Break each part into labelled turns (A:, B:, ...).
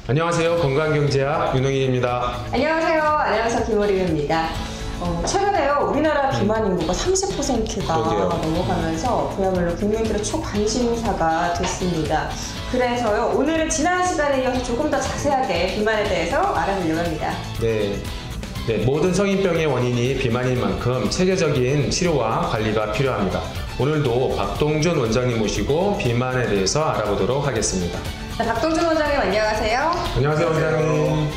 A: 안녕하세요. 건강경제학 윤홍일입니다.
B: 안녕하세요. 아나운서 김어림입니다. 최근에요, 우리나라 비만 인구가 30%가 넘어가면서 그야말로 국민들의 초관심사가 됐습니다. 그래서요, 오늘은 지난 시간에 이어서 조금 더 자세하게 비만에 대해서 알아보려고 합니다.
A: 네, 모든 성인병의 원인이 비만인 만큼 체계적인 치료와 관리가 필요합니다. 오늘도 박동준 원장님 모시고 비만에 대해서 알아보도록 하겠습니다.
B: 네, 박동준 원장님 안녕하세요.
A: 안녕하세요, 원장님.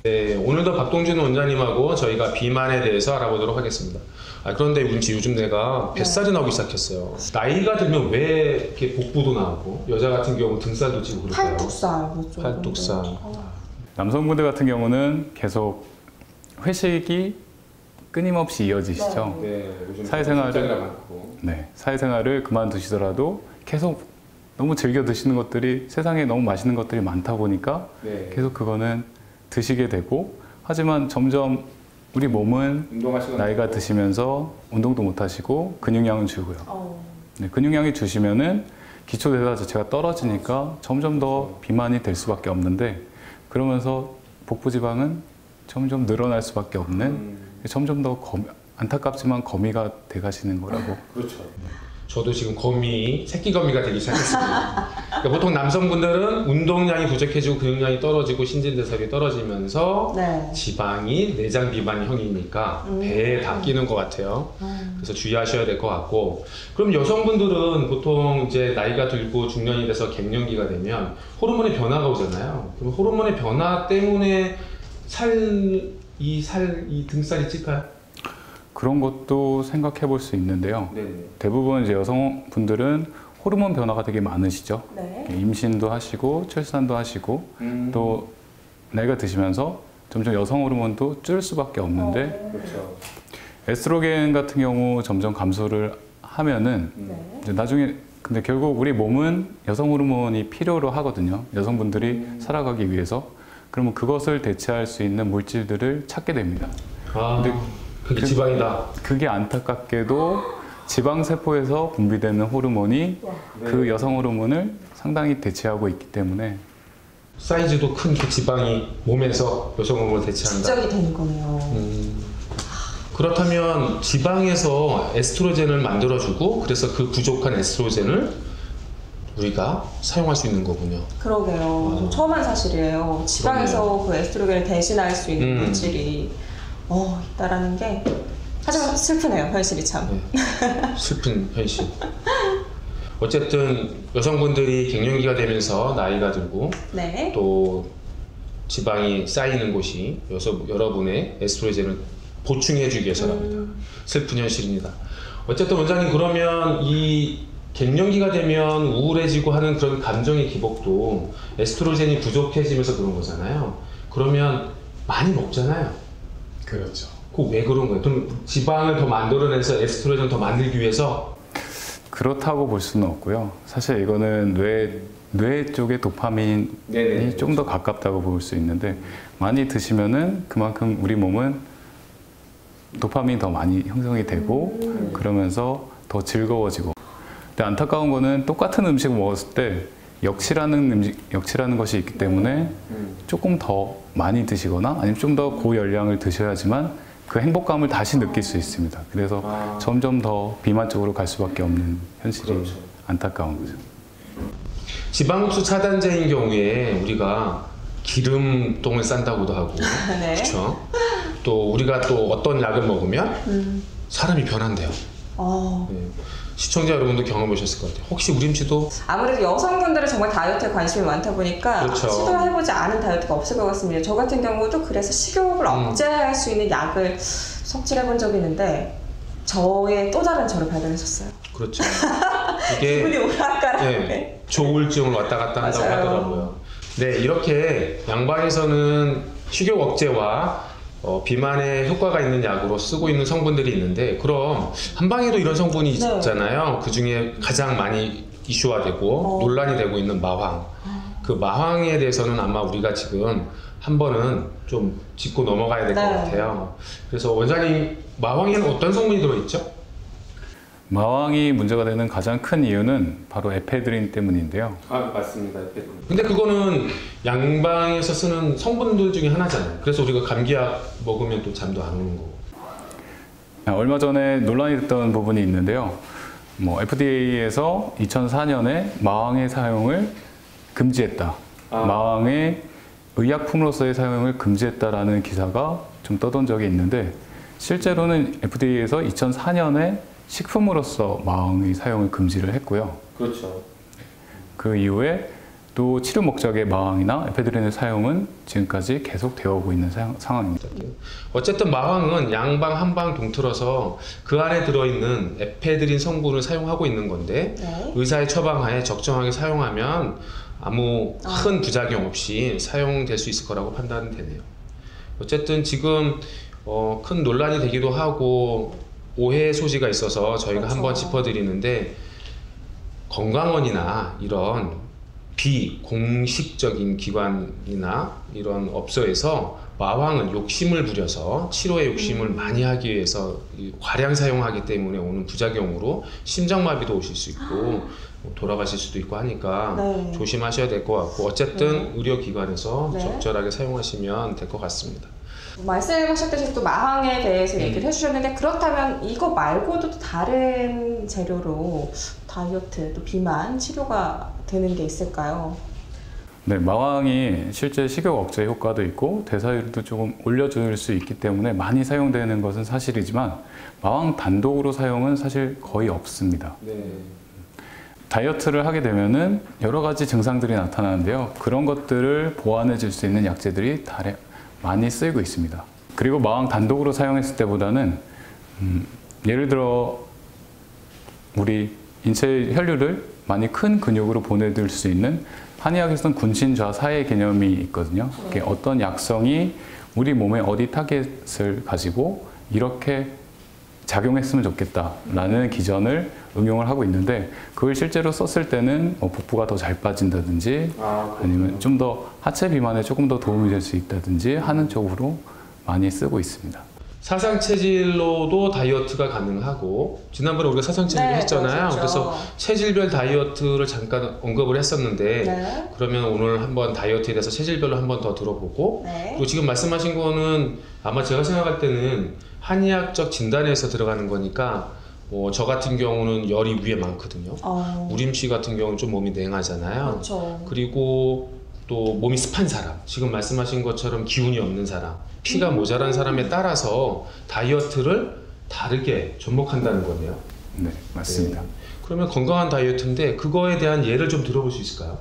A: 네, 오늘도 박동준 원장님하고 저희가 비만에 대해서 알아보도록 하겠습니다. 그런데 요즘 내가 뱃살이 나오기 시작했어요. 나이가 들면 왜 이렇게 복부도 나오고 여자 같은 경우 등살도 찌고 그럴까요? 팔뚝살.
C: 남성분들 같은 경우는 계속 회식이 끊임없이 이어지시죠.
A: 네, 요즘
C: 사회생활을 그만두시더라도 계속 너무 즐겨 드시는 것들이, 세상에 너무 맛있는 것들이 많다 보니까 계속 그거는 드시게 되고, 하지만 점점 우리 몸은 나이가 드시면서 운동도 못 하시고 근육량은 줄고요. 근육량이 주시면은 기초대사 자체가 떨어지니까 점점 더 비만이 될 수밖에 없는데, 그러면서 복부 지방은 점점 늘어날 수밖에 없는, 점점 더 안타깝지만 거미가 돼 가시는 거라고.
A: 그렇죠. 저도 지금 새끼 거미가 되기 시작했습니다. 그러니까 보통 남성분들은 운동량이 부족해지고 근육량이 떨어지고 신진대사량이 떨어지면서 지방이 내장 비만형이니까 배에 다 끼는 것 같아요. 그래서 주의하셔야 될 것 같고, 그럼 여성분들은 보통 이제 나이가 들고 중년이 돼서 갱년기가 되면 호르몬의 변화가 오잖아요. 그럼 호르몬의 변화 때문에 이 등살이 찔까요?
C: 그런 것도 생각해 볼 수 있는데요. 대부분 이제 여성분들은 호르몬 변화가 되게 많으시죠. 임신도 하시고 출산도 하시고 또 나이가 드시면서 점점 여성 호르몬도 줄 수밖에 없는데, 에스트로겐 같은 경우 점점 감소를 하면은 이제 나중에, 근데 결국 우리 몸은 여성 호르몬이 필요로 하거든요. 여성분들이 살아가기 위해서. 그러면 그것을 대체할 수 있는 물질들을 찾게 됩니다. 근데
A: 그게 지방이다.
C: 그게 안타깝게도 지방세포에서 분비되는 호르몬이 그 여성 호르몬을 상당히 대체하고 있기 때문에
A: 사이즈도 큰 그 지방이 몸에서 여성 호르몬을 대체한다.
B: 축적이 되는 거네요.
A: 그렇다면 지방에서 에스트로겐을 만들어주고, 그래서 그 부족한 에스트로겐을 우리가 사용할 수 있는 거군요.
B: 그러게요. 처음 한 사실이에요. 지방에서 그 에스트로겐을 대신할 수 있는 물질이 있다라는 게, 하지만 슬프네요, 현실이 참.
A: 슬픈 현실. 어쨌든 여성분들이 갱년기가 되면서 나이가 들고 또 지방이 쌓이는 곳이 여러분의 에스트로겐을 보충해주기 위해서랍니다. 슬픈 현실입니다. 어쨌든 원장님, 그러면 이 갱년기가 되면 우울해지고 하는 그런 감정의 기복도 에스트로겐이 부족해지면서 그런 거잖아요. 그러면 많이 먹잖아요.
C: 그렇죠.
A: 그 왜 그런 거예요? 그럼 지방을 더 만들어내서 에스트로겐을 더 만들기 위해서?
C: 그렇다고 볼 수는 없고요. 사실 이거는 뇌 쪽의 도파민이 좀 더 가깝다고 볼 수 있는데, 많이 드시면은 그만큼 우리 몸은 도파민이 더 많이 형성이 되고 그러면서 더 즐거워지고. 근데 안타까운 거는 똑같은 음식을 먹었을 때 역치라는 것이 있기 때문에 조금 더 많이 드시거나 아니면 좀 더 고열량을 드셔야지만 그 행복감을 다시 느낄 수 있습니다. 그래서 점점 더 비만 쪽으로 갈 수밖에 없는 현실이 안타까운 거죠.
A: 지방 흡수 차단제인 경우에 우리가 기름똥을 싼다고도 하고, 그렇죠? 또 우리가 또 어떤 약을 먹으면 사람이 변한대요. 시청자 여러분도 경험하셨을 것 같아요. 혹시 우림씨도?
B: 아무래도 여성분들은 정말 다이어트에 관심이 많다 보니까 시도해보지 않은 다이어트가 없을 것 같습니다. 저 같은 경우도 그래서 식욕을 억제할 수 있는 약을 섭취해본 적이 있는데, 저의 또 다른 저를 발견했었어요.
A: 그렇죠. 이게
B: 기분이 오락가락.
A: 조울증을 왔다 갔다 한다고 하더라고요. 이렇게 양방에서는 식욕 억제와 비만에 효과가 있는 약으로 쓰고 있는 성분들이 있는데, 그럼 한방에도 이런 성분이 있잖아요. 그 중에 가장 많이 이슈화되고 논란이 되고 있는 마황. 그 마황에 대해서는 아마 우리가 지금 한 번은 좀 짚고 넘어가야 될 것 같아요. 그래서 원장님, 마황에는 어떤 성분이 들어있죠?
C: 마왕이 문제가 되는 가장 큰 이유는 바로 에페드린 때문인데요.
A: 아, 맞습니다. 에페드린. 근데 그거는 양방에서 쓰는 성분들 중에 하나잖아요. 그래서 우리가 감기약 먹으면 또 잠도 안 오는 거고.
C: 얼마 전에 논란이 됐던 부분이 있는데요. FDA에서 2004년에 마왕의 사용을 금지했다. 마왕의 의약품으로서의 사용을 금지했다라는 기사가 좀 떠돈 적이 있는데, 실제로는 FDA에서 2004년에 식품으로서 마왕의 사용을 금지를 했고요.
A: 그렇죠.
C: 그 이후에 또 치료 목적의 마왕이나 에페드린의 사용은 지금까지 계속 되어 오고 있는 상황입니다.
A: 어쨌든 마왕은 양방 한방 동틀어서 그 안에 들어있는 에페드린 성분을 사용하고 있는 건데, 네. 의사의 처방하에 적정하게 사용하면 아무 큰 부작용 없이 사용될 수 있을 거라고 판단되네요. 어쨌든 지금 큰 논란이 되기도 하고 오해 소지가 있어서 저희가 그렇죠. 한번 짚어드리는데, 건강원이나 이런 비공식적인 기관이나 이런 업소에서 마왕은 욕심을 부려서 치료에 욕심을 많이 하기 위해서 과량 사용하기 때문에 오는 부작용으로 심장마비도 오실 수 있고 돌아가실 수도 있고 하니까 네. 조심하셔야 될 것 같고, 어쨌든 의료기관에서 네. 적절하게 사용하시면 될 것 같습니다.
B: 말씀하셨듯이 또 마왕에 대해서 얘기를 해주셨는데, 그렇다면 이거 말고도 또 다른 재료로 다이어트, 또 비만 치료가 되는 게 있을까요?
C: 네, 마왕이 실제 식욕 억제 효과도 있고 대사율도 조금 올려줄 수 있기 때문에 많이 사용되는 것은 사실이지만, 마왕 단독으로 사용은 사실 거의 없습니다. 네. 다이어트를 하게 되면은 여러 가지 증상들이 나타나는데요. 그런 것들을 보완해 줄 수 있는 약재들이 많이 쓰이고 있습니다. 그리고 마왕 단독으로 사용했을 때보다는 예를 들어 우리 인체 혈류를 많이 큰 근육으로 보내줄 수 있는, 한의학에서는 군신좌사의 개념이 있거든요. 어떤 약성이 우리 몸의 어디 타겟을 가지고 이렇게 작용했으면 좋겠다라는 기전을 응용을 하고 있는데, 그걸 실제로 썼을 때는 복부가 더 잘 빠진다든지 아니면 좀 더 하체 비만에 조금 더 도움이 될 수 있다든지 하는 쪽으로 많이 쓰고 있습니다.
A: 사상체질로도 다이어트가 가능하고, 지난번에 우리가 사상체질 네, 했잖아요. 그렇죠. 그래서 체질별 다이어트를 잠깐 언급을 했었는데 네. 그러면 오늘 한번 다이어트에 대해서 체질별로 한번 더 들어보고 네. 그리고 지금 말씀하신 거는 아마 제가 생각할 때는 한의학적 진단에서 들어가는 거니까, 저 같은 경우는 열이 위에 많거든요. 우림 씨 같은 경우는 좀 몸이 냉하잖아요.
B: 그렇죠.
A: 그리고 또 몸이 습한 사람, 지금 말씀하신 것처럼 기운이 없는 사람, 피가 모자란 사람에 따라서 다이어트를 다르게 접목한다는 거네요.
C: 네, 맞습니다.
A: 네. 그러면 건강한 다이어트인데 그거에 대한 예를 좀 들어볼 수 있을까요?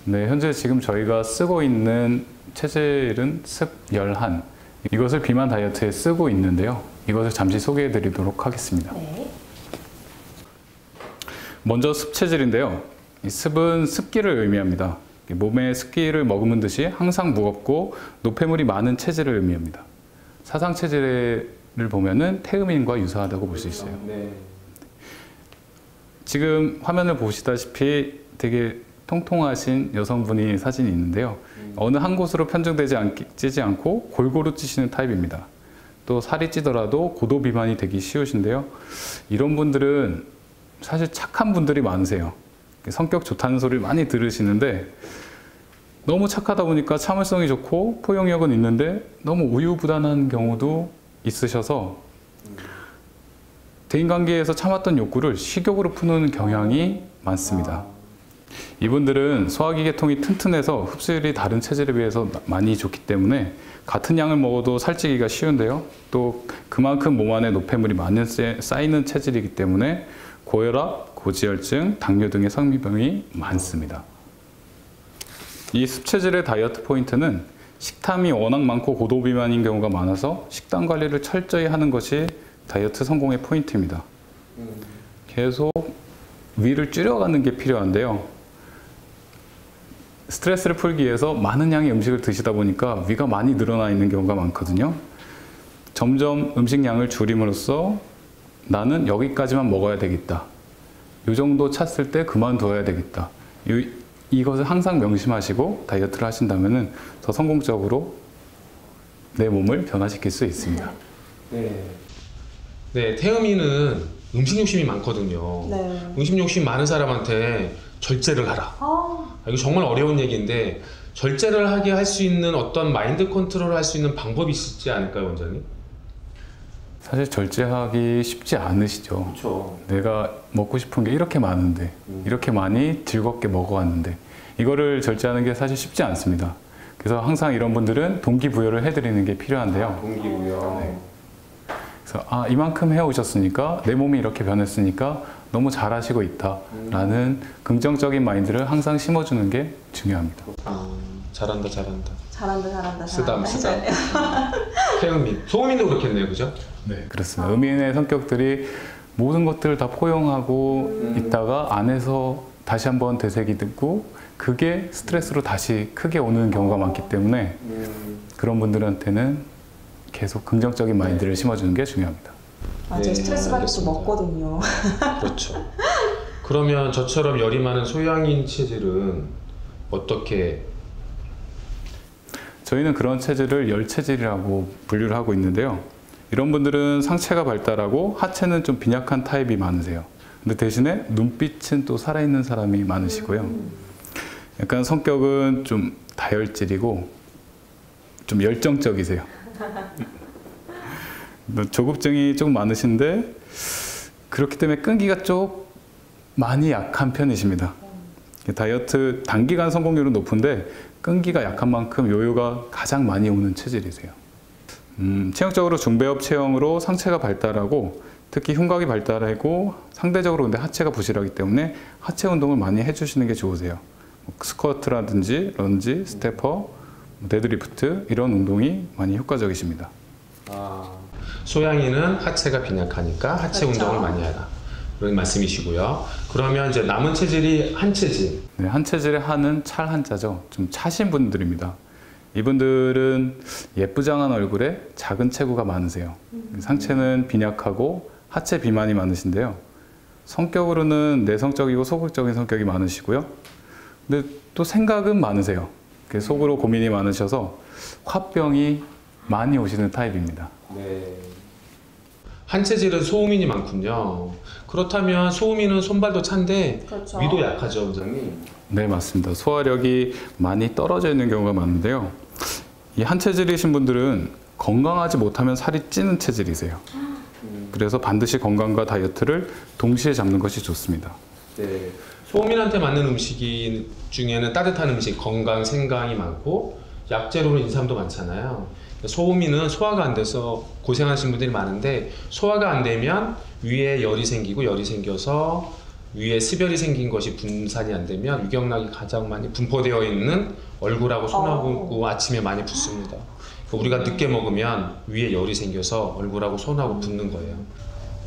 C: 네, 현재 지금 저희가 쓰고 있는 체질은 습열한, 이것을 비만 다이어트에 쓰고 있는데요. 이것을 잠시 소개해 드리도록 하겠습니다. 네. 먼저 습 체질인데요. 이 습은 습기를 의미합니다. 몸에 습기를 머금은 듯이 항상 무겁고 노폐물이 많은 체질을 의미합니다. 사상 체질을 보면은 태음인과 유사하다고 볼 수 있어요. 네. 지금 화면을 보시다시피 되게 통통하신 여성분이 사진이 있는데요. 어느 한 곳으로 찌지 않고 골고루 찌시는 타입입니다. 또 살이 찌더라도 고도 비만이 되기 쉬우신데요. 이런 분들은 사실 착한 분들이 많으세요. 성격 좋다는 소리를 많이 들으시는데, 너무 착하다 보니까 참을성이 좋고 포용력은 있는데 너무 우유부단한 경우도 있으셔서 대인관계에서 참았던 욕구를 식욕으로 푸는 경향이 많습니다. 이분들은 소화기 계통이 튼튼해서 흡수율이 다른 체질에 비해서 많이 좋기 때문에 같은 양을 먹어도 살찌기가 쉬운데요. 또 그만큼 몸 안에 노폐물이 많이 쌓이는 체질이기 때문에 고혈압, 고지혈증, 당뇨 등의 성미병이 많습니다. 이 습체질의 다이어트 포인트는 식탐이 워낙 많고 고도 비만인 경우가 많아서 식단 관리를 철저히 하는 것이 다이어트 성공의 포인트입니다. 계속 위를 줄여가는 게 필요한데요. 스트레스를 풀기 위해서 많은 양의 음식을 드시다 보니까 위가 많이 늘어나 있는 경우가 많거든요. 점점 음식량을 줄임으로써 나는 여기까지만 먹어야 되겠다. 이 정도 찼을 때 그만둬야 되겠다. 이것을 항상 명심하시고 다이어트를 하신다면 더 성공적으로 내 몸을 변화시킬 수 있습니다.
A: 네. 네, 태음인은 음식 욕심이 많거든요.
B: 네.
A: 음식 욕심 많은 사람한테 절제를 하라. 이거 정말 어려운 얘기인데 절제를 하게 할 수 있는 어떤 마인드 컨트롤을 할 수 있는 방법이 있지 않을까요, 원장님?
C: 사실 절제하기 쉽지 않으시죠.
A: 그렇죠.
C: 내가 먹고 싶은 게 이렇게 많은데 이렇게 많이 즐겁게 먹어왔는데 이거를 절제하는 게 사실 쉽지 않습니다. 그래서 항상 이런 분들은 동기부여를 해드리는 게 필요한데요.
A: 동기부여.
C: 네. 그래서 이만큼 해오셨으니까 내 몸이 이렇게 변했으니까 너무 잘하시고 있다라는 긍정적인 마인드를 항상 심어주는 게 중요합니다.
A: 잘한다.
B: 쓰담.
A: 태음인, 소음인도 그렇겠네요, 그죠?
C: 네, 그렇습니다. 음인의 성격들이 모든 것들을 다 포용하고 있다가 안에서 다시 한번 되새기고 그게 스트레스로 다시 크게 오는 경우가 많기 때문에 그런 분들한테는 계속 긍정적인 마인드를 심어주는 게 중요합니다.
B: 맞아요. 스트레스 받을 수 먹거든요.
A: 그렇죠. 그러면 저처럼 열이 많은 소양인 체질은 어떻게?
C: 저희는 그런 체질을 열체질이라고 분류를 하고 있는데요. 이런 분들은 상체가 발달하고 하체는 좀 빈약한 타입이 많으세요. 근데 대신에 눈빛은 또 살아있는 사람이 많으시고요. 약간 성격은 좀 다혈질이고 좀 열정적이세요. 조급증이 좀 많으신데 그렇기 때문에 끈기가 좀 많이 약한 편이십니다. 다이어트 단기간 성공률은 높은데 끈기가 약한 만큼 요요가 가장 많이 오는 체질이세요. 체형적으로 중배업 체형으로 상체가 발달하고 특히 흉곽이 발달하고 상대적으로 근데 하체가 부실하기 때문에 하체 운동을 많이 해주시는 게 좋으세요. 스쿼트라든지 런지, 스태퍼, 데드리프트 이런 운동이 많이 효과적이십니다.
A: 소양인은 하체가 빈약하니까 하체
B: 그렇죠.
A: 운동을 많이 하라. 그런 말씀이시고요. 그러면 이제 남은 체질이 한체질.
C: 네, 한체질의 한은 찰 한자죠. 좀 차신 분들입니다. 이분들은 예쁘장한 얼굴에 작은 체구가 많으세요. 상체는 빈약하고 하체 비만이 많으신데요. 성격으로는 내성적이고 소극적인 성격이 많으시고요. 근데 또 생각은 많으세요. 속으로 고민이 많으셔서 화병이 많이 오시는 타입입니다.
A: 네. 한체질은 소음인이 많군요. 그렇다면 소음인은 손발도 찬데
B: 그렇죠.
A: 위도 약하죠, 원장님?
C: 네, 맞습니다. 소화력이 많이 떨어져 있는 경우가 많은데요. 이 한체질이신 분들은 건강하지 못하면 살이 찌는 체질이세요. 그래서 반드시 건강과 다이어트를 동시에 잡는 것이 좋습니다.
A: 네. 소음인한테 맞는 음식 중에는 따뜻한 음식, 건강, 생강이 많고 약재로는 인삼도 많잖아요. 소음인은 소화가 안 돼서 고생하시는 분들이 많은데 소화가 안 되면 위에 열이 생기고 열이 생겨서 위에 습열이 생긴 것이 분산이 안 되면 위경락이 가장 많이 분포되어 있는 얼굴하고 손하고 아침에 많이 붓습니다. 우리가 늦게 먹으면 위에 열이 생겨서 얼굴하고 손하고 붓는 거예요.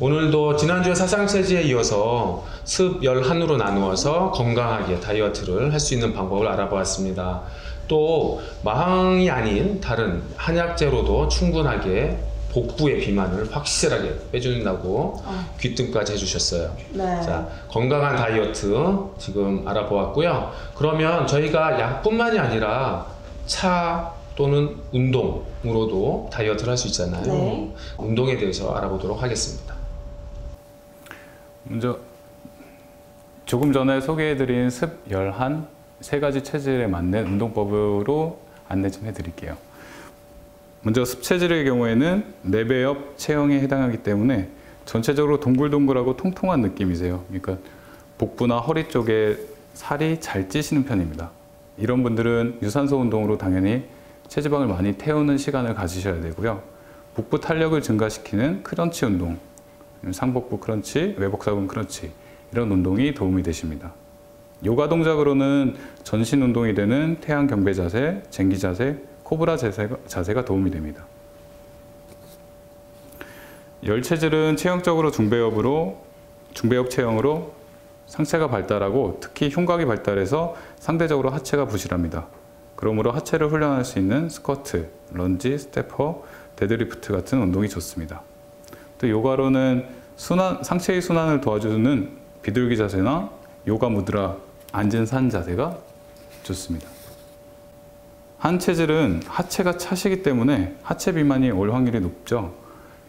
A: 오늘도 지난주에 사상체질에 이어서 습, 열, 한으로 나누어서 건강하게 다이어트를 할 수 있는 방법을 알아보았습니다. 또 마항이 아닌 다른 한약재로도 충분하게 복부의 비만을 확실하게 빼준다고 귀뜸까지 해주셨어요.
B: 네.
A: 자, 건강한 다이어트 지금 알아보았고요. 그러면 저희가 약뿐만이 아니라 차 또는 운동으로도 다이어트를 할 수 있잖아요.
B: 네.
A: 운동에 대해서 알아보도록 하겠습니다.
C: 먼저 조금 전에 소개해드린 습, 열, 한 세 가지 체질에 맞는 운동법으로 안내 좀 해드릴게요. 먼저 습체질의 경우에는 내배엽 체형에 해당하기 때문에 전체적으로 동글동글하고 통통한 느낌이세요. 그러니까 복부나 허리 쪽에 살이 잘 찌시는 편입니다. 이런 분들은 유산소 운동으로 당연히 체지방을 많이 태우는 시간을 가지셔야 되고요. 복부 탄력을 증가시키는 크런치 운동, 상복부 크런치, 외복사근 크런치 이런 운동이 도움이 되십니다. 요가 동작으로는 전신 운동이 되는 태양 경배 자세, 쟁기 자세, 코브라 자세가 도움이 됩니다. 열 체질은 체형적으로 중배엽 체형으로 상체가 발달하고 특히 흉곽이 발달해서 상대적으로 하체가 부실합니다. 그러므로 하체를 훈련할 수 있는 스쿼트, 런지, 스태퍼, 데드리프트 같은 운동이 좋습니다. 또 요가로는 상체의 순환을 도와주는 비둘기 자세나 요가 무드라, 앉은 산 자세가 좋습니다. 한 체질은 하체가 차시기 때문에 하체 비만이 올 확률이 높죠.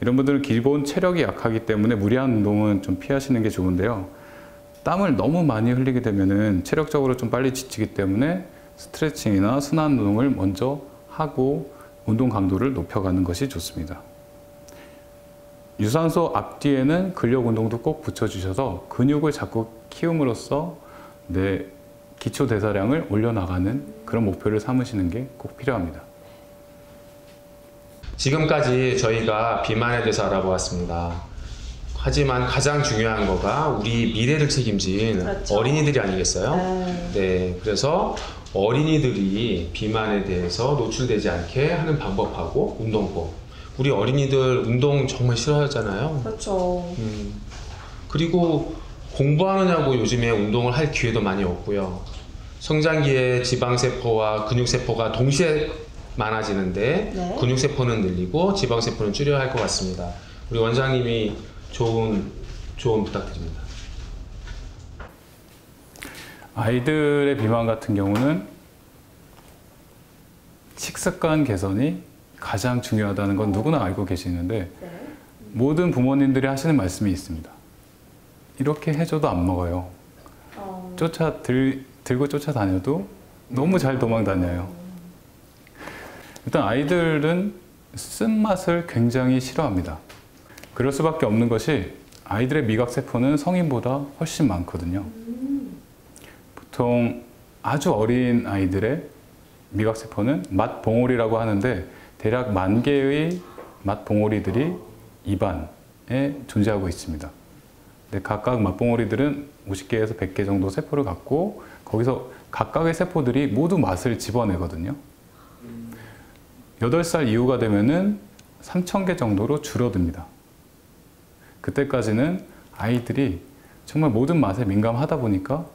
C: 이런 분들은 기본 체력이 약하기 때문에 무리한 운동은 좀 피하시는 게 좋은데요. 땀을 너무 많이 흘리게 되면은 체력적으로 좀 빨리 지치기 때문에 스트레칭이나 순환 운동을 먼저 하고 운동 강도를 높여가는 것이 좋습니다. 유산소 앞뒤에는 근력 운동도 꼭 붙여주셔서 근육을 자꾸 키움으로써 내 기초 대사량을 올려나가는 그런 목표를 삼으시는 게 꼭 필요합니다.
A: 지금까지 저희가 비만에 대해서 알아보았습니다. 하지만 가장 중요한 거가 우리 미래를 책임진
B: 그렇죠.
A: 어린이들이 아니겠어요? 네, 그래서 어린이들이 비만에 대해서 노출되지 않게 하는 방법하고 운동법. 우리 어린이들 운동 정말 싫어하잖아요.
B: 그렇죠.
A: 그리고 공부하느냐고 요즘에 운동을 할 기회도 많이 없고요. 성장기에 지방세포와 근육세포가 동시에 많아지는데
B: 네.
A: 근육세포는 늘리고 지방세포는 줄여야 할 것 같습니다. 우리 원장님이 조언 부탁드립니다.
C: 아이들의 비만 같은 경우는 식습관 개선이 가장 중요하다는 건 누구나 알고 계시는데
B: 네.
C: 모든 부모님들이 하시는 말씀이 있습니다. 이렇게 해줘도 안 먹어요. 들고 쫓아다녀도 너무 잘 도망 다녀요. 일단 아이들은 쓴맛을 굉장히 싫어합니다. 그럴 수밖에 없는 것이 아이들의 미각세포는 성인보다 훨씬 많거든요. 보통 아주 어린 아이들의 미각세포는 맛봉오리라고 하는데 대략 10,000개의 맛봉오리들이 입안에 존재하고 있습니다. 근데 각각 맛봉오리들은 50개에서 100개 정도 세포를 갖고 거기서 각각의 세포들이 모두 맛을 집어내거든요. 8살 이후가 되면은 3,000개 정도로 줄어듭니다. 그때까지는 아이들이 정말 모든 맛에 민감하다 보니까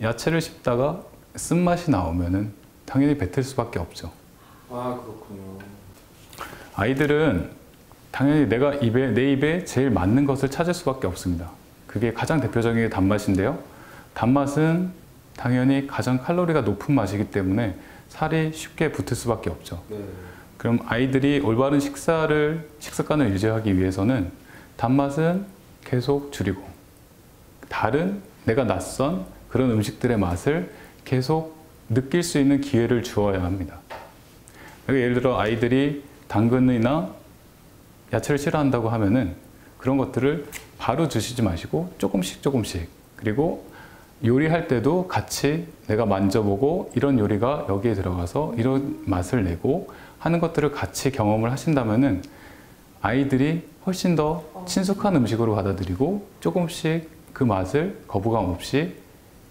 C: 야채를 씹다가 쓴맛이 나오면은 당연히 뱉을 수밖에 없죠.
A: 아, 그렇군요.
C: 아이들은 당연히 내 입에 제일 맞는 것을 찾을 수밖에 없습니다. 그게 가장 대표적인 게 단맛인데요. 단맛은 당연히 가장 칼로리가 높은 맛이기 때문에 살이 쉽게 붙을 수밖에 없죠.
A: 네.
C: 그럼 아이들이 올바른 식습관을 유지하기 위해서는 단맛은 계속 줄이고 다른 내가 낯선 그런 음식들의 맛을 계속 느낄 수 있는 기회를 주어야 합니다. 예를 들어 아이들이 당근이나 야채를 싫어한다고 하면은 그런 것들을 바로 주시지 마시고 조금씩 그리고 요리할 때도 같이 내가 만져보고 이런 요리가 여기에 들어가서 이런 맛을 내고 하는 것들을 같이 경험을 하신다면은 아이들이 훨씬 더 친숙한 음식으로 받아들이고 조금씩 그 맛을 거부감 없이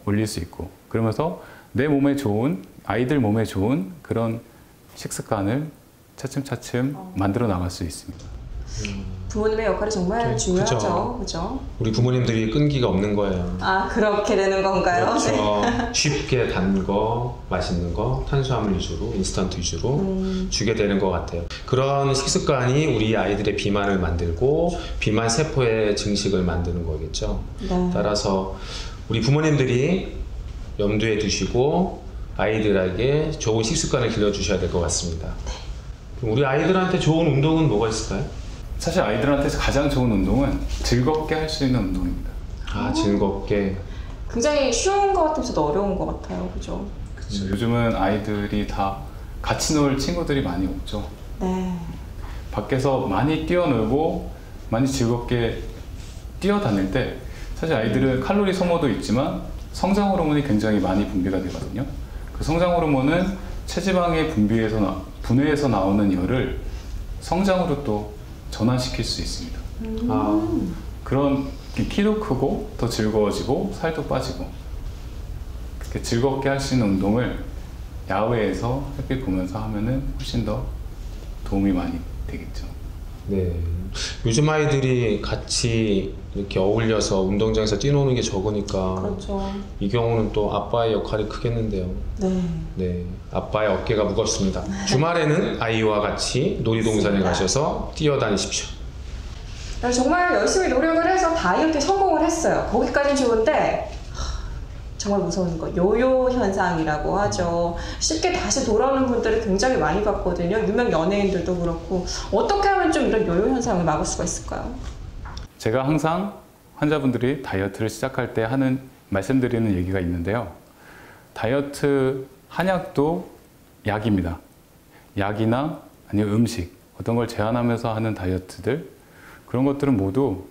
C: 올릴 수 있고 그러면서 내 몸에 좋은 아이들 몸에 좋은 그런 식습관을 차츰차츰 만들어 나갈 수 있습니다.
B: 부모님의 역할이 정말
A: 네,
B: 중요하죠. 그죠?
A: 우리 부모님들이 끈기가 없는 거예요.
B: 아, 그렇게 되는 건가요?
A: 그렇죠. 쉽게 단 거, 맛있는 거, 탄수화물 위주로, 인스턴트 위주로 주게 되는 것 같아요. 그런 식습관이 우리 아이들의 비만을 만들고 비만 세포의 증식을 만드는 거겠죠.
B: 네.
A: 따라서 우리 부모님들이 염두에 두시고 아이들에게 좋은 식습관을 길러주셔야 될 것 같습니다. 그럼 우리 아이들한테 좋은 운동은 뭐가 있을까요?
C: 사실 아이들한테 가장 좋은 운동은 즐겁게 할 수 있는 운동입니다.
A: 아, 즐겁게.
B: 굉장히 쉬운 것 같으면서도 어려운 것 같아요. 그죠?
C: 그렇죠. 요즘은 아이들이 다 같이 놀 친구들이 많이 없죠.
B: 네.
C: 밖에서 많이 뛰어놀고 많이 즐겁게 뛰어다닐 때 사실 아이들은 칼로리 소모도 있지만 성장 호르몬이 굉장히 많이 분비가 되거든요. 그 성장 호르몬은 체지방의 분해에서 나오는 열을 성장으로 또 전환시킬 수 있습니다. 그런 키도 크고 더 즐거워지고 살도 빠지고 그렇게 즐겁게 할 수 있는 운동을 야외에서 햇빛 보면서 하면은 훨씬 더 도움이 많이 되겠죠.
A: 네. 요즘 아이들이 같이 이렇게 어울려서 운동장에서 뛰노는 게 적으니까
B: 그렇죠.
A: 이 경우는 또 아빠의 역할이 크겠는데요.
B: 네.
A: 네, 아빠의 어깨가 무겁습니다. 주말에는 아이와 같이 놀이동산에 가셔서 뛰어다니십시오.
B: 정말 열심히 노력을 해서 다이어트에 성공을 했어요. 거기까지는 좋은데 정말 무서운 거 요요 현상이라고 하죠. 쉽게 다시 돌아오는 분들을 굉장히 많이 봤거든요. 유명 연예인들도 그렇고 어떻게 하면 좀 이런 요요 현상을 막을 수가 있을까요?
C: 제가 항상 환자분들이 다이어트를 시작할 때 말씀드리는 얘기가 있는데요. 다이어트 한약도 약입니다. 약이나 아니면 음식, 어떤 걸 제한하면서 하는 다이어트들, 그런 것들은 모두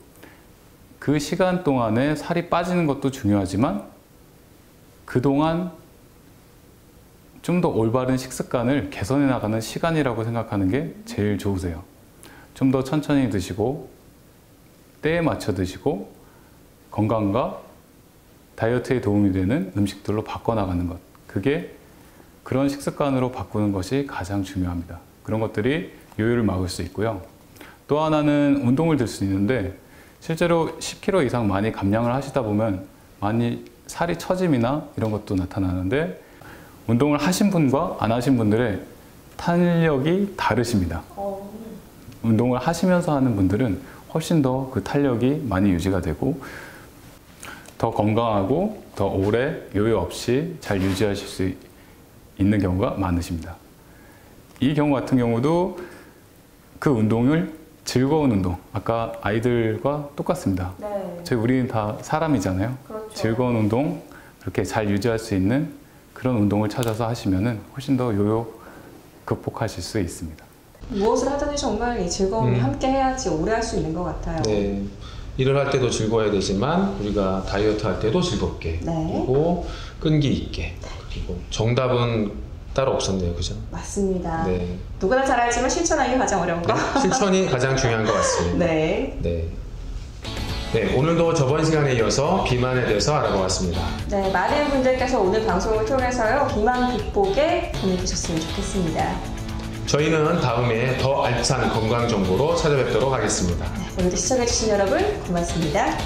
C: 그 시간 동안에 살이 빠지는 것도 중요하지만 그동안 좀 더 올바른 식습관을 개선해 나가는 시간이라고 생각하는 게 제일 좋으세요. 좀 더 천천히 드시고 때에 맞춰 드시고 건강과 다이어트에 도움이 되는 음식들로 바꿔나가는 것, 그게 그런 식습관으로 바꾸는 것이 가장 중요합니다. 그런 것들이 요요를 막을 수 있고요. 또 하나는 운동을 들 수 있는데 실제로 10kg 이상 많이 감량을 하시다 보면 많이 살이 처짐이나 이런 것도 나타나는데 운동을 하신 분과 안 하신 분들의 탄력이 다르십니다. 운동을 하시면서 하는 분들은 훨씬 더 그 탄력이 많이 유지가 되고 더 건강하고 더 오래 요요 없이 잘 유지하실 수 있는 경우가 많으십니다. 이 경우 같은 경우도 그 운동을 즐거운 운동, 아까 아이들과 똑같습니다.
B: 네.
C: 우리는 다 사람이잖아요.
B: 그렇죠.
C: 즐거운 운동, 이렇게 잘 유지할 수 있는 그런 운동을 찾아서 하시면은 훨씬 더 요요 극복하실 수 있습니다.
B: 무엇을 하든지 정말 이 즐거움이 함께 해야지 오래 할 수 있는 것 같아요.
A: 네. 일을 할 때도 즐거워야 되지만 우리가 다이어트 할 때도 즐겁게 그리고 끈기 있게 그리고 정답은 따로 없었네요. 그죠?
B: 맞습니다.
A: 네.
B: 누구나 잘 알지만 실천하기 가장 어려운 거.
A: 실천이 가장 중요한 것 같습니다.
B: 네.
A: 네, 오늘도 저번 시간에 이어서 비만에 대해서 알아보았습니다.
B: 네, 많은 분들께서 오늘 방송을 통해서요 비만 극복에 도움이 되셨으면 좋겠습니다.
A: 저희는 다음에 더 알찬 건강 정보로 찾아뵙도록 하겠습니다.
B: 네, 오늘도 시청해주신 여러분 고맙습니다.